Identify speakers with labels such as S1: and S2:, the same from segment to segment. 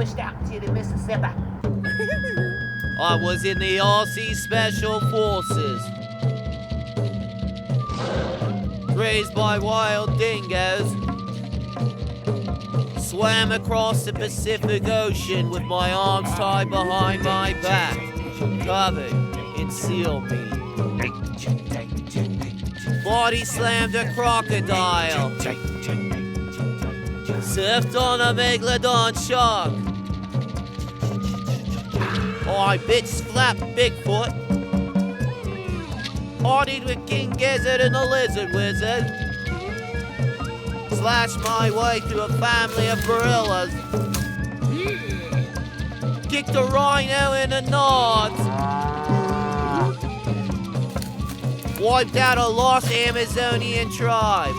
S1: pushed out into the Mississippi.
S2: I was in the RC Special Forces. Raised by wild dingoes. Swam across the Pacific Ocean with my arms tied behind my back, covered in seal meat. Body slammed a crocodile. Surfed on a megalodon shark. I bitch slapped Bigfoot. Partied with King Gizzard and the Lizard Wizard. Slashed my way through a family of gorillas. Kicked a rhino in the nuts. Wiped out a lost Amazonian tribe.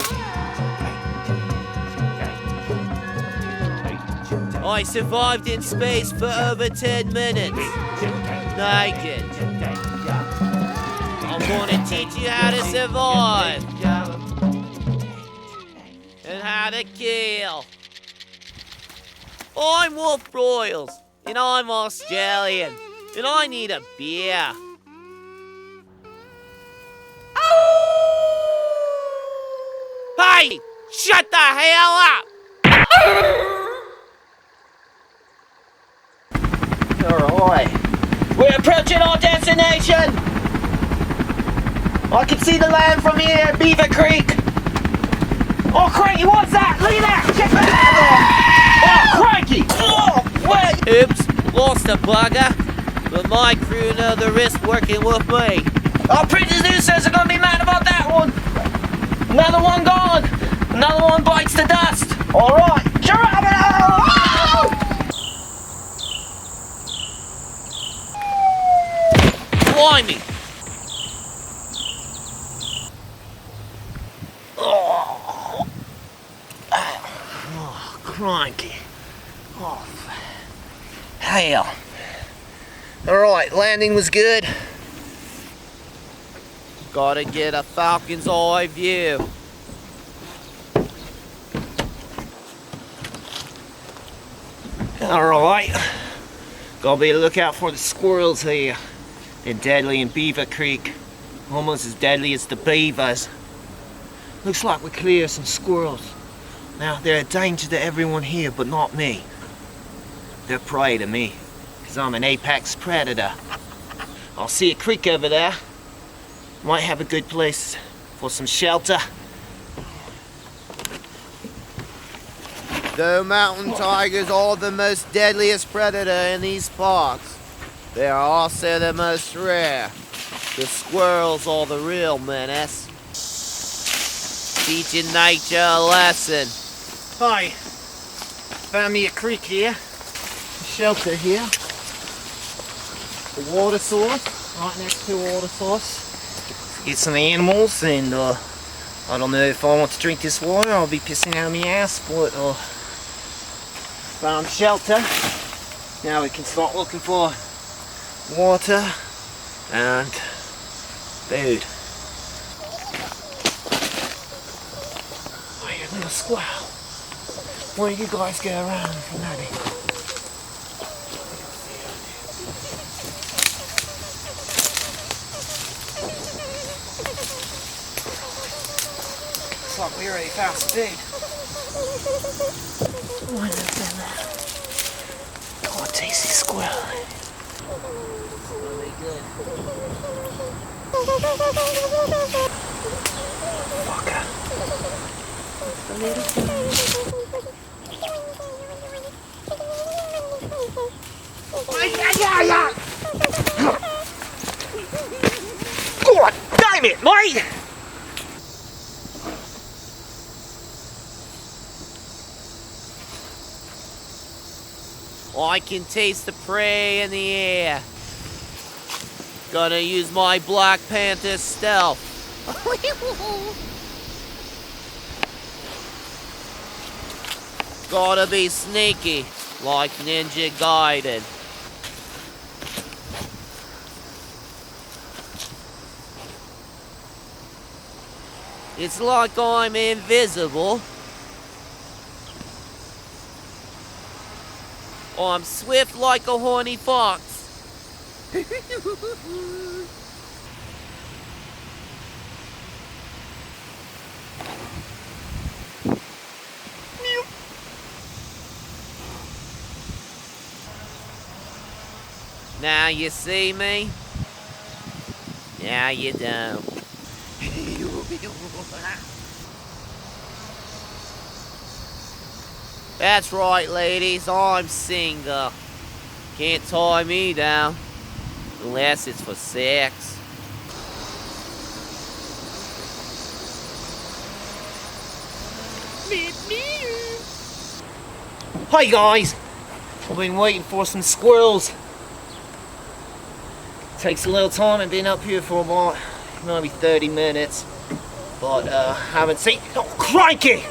S2: I survived in space for over 10 minutes. Naked. I'm gonna teach you how to survive. And how to kill. I'm Wolf Broils, and I'm Australian, and I need a beer. Hey! Shut the hell up!
S1: Alright. We're approaching our destination! I can see the land from here, Beavercreek! Oh, Crikey, what's that? Look at that! Check that out! Oh, Crikey! Oh, wait!
S2: Oops, lost a bugger. But my crew know the risk working with me.
S1: Our producers are gonna be mad about that one! Another one gone! Another one bites the dust! Alright, Geronimo!
S2: Blimey!
S1: Oh, Crikey. Oh, hell. Alright, landing was good.
S2: Gotta get a falcon's eye view.
S1: Alright. Gotta be a lookout for the squirrels here. They're deadly in Beavercreek. Almost as deadly as the beavers. Looks like we cleared some squirrels. Now, they're a danger to everyone here, but not me. They're prey to me, because I'm an apex predator. I'll see a creek over there. Might have a good place for some shelter.
S2: Though mountain tigers are the most deadliest predator in these parks, they are also the most rare. The squirrels are the real menace. Teaching nature a lesson.
S1: Hi. Found me a creek here. A shelter here. A water source. Right next to a water source. Get some animals, and I don't know if I want to drink this water. I'll be pissing out my ass, but found shelter. Now we can start looking for water and food. Oh, you little squirrel. Why don't you guys go around for maybe? Looks like we already found some food. What is in there? Oh, tasty squirrel. Really good. Fucker. The little guy. God damn it, mate!
S2: I can taste the prey in the air. Gonna use my Black Panther stealth. Gotta be sneaky, like Ninja Gaiden. It's like I'm invisible. I'm swift like a horny fox. Now you see me? Now you don't. That's right, ladies, I'm single. Can't tie me down, unless it's for sex.
S1: Hi guys! I've been waiting for some squirrels. Takes a little time, I've been up here for about maybe 30 minutes. But haven't seen... Oh, crikey!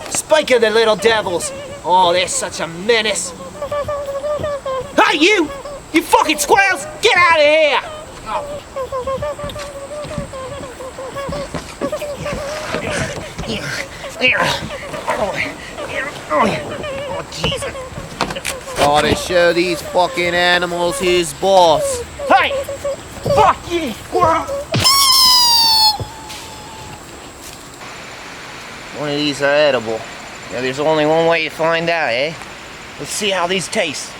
S1: Spike of the little devils! Oh, they're such a menace! Hey, you! You fucking squirrels! Get out of here! Oh, Jesus!
S2: Gotta show these fucking animals who's boss.
S1: Hey! Fuck you, squirrel! One of these are edible. Yeah, there's only one way to find out, eh? Let's see how these taste.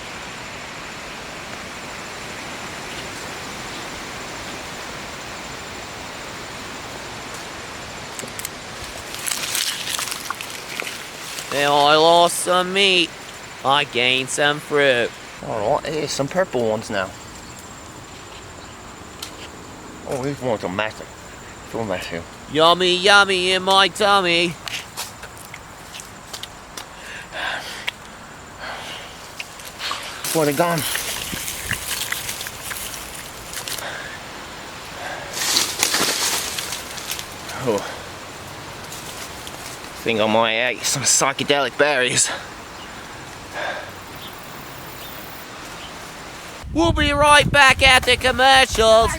S2: Now I lost some meat. I gained some fruit.
S1: Alright, here's some purple ones now. Oh, these ones are massive. So massive.
S2: Yummy, yummy in my tummy.
S1: Where they gone? Oh. Think I might eat some psychedelic berries.
S2: We'll be right back after commercials.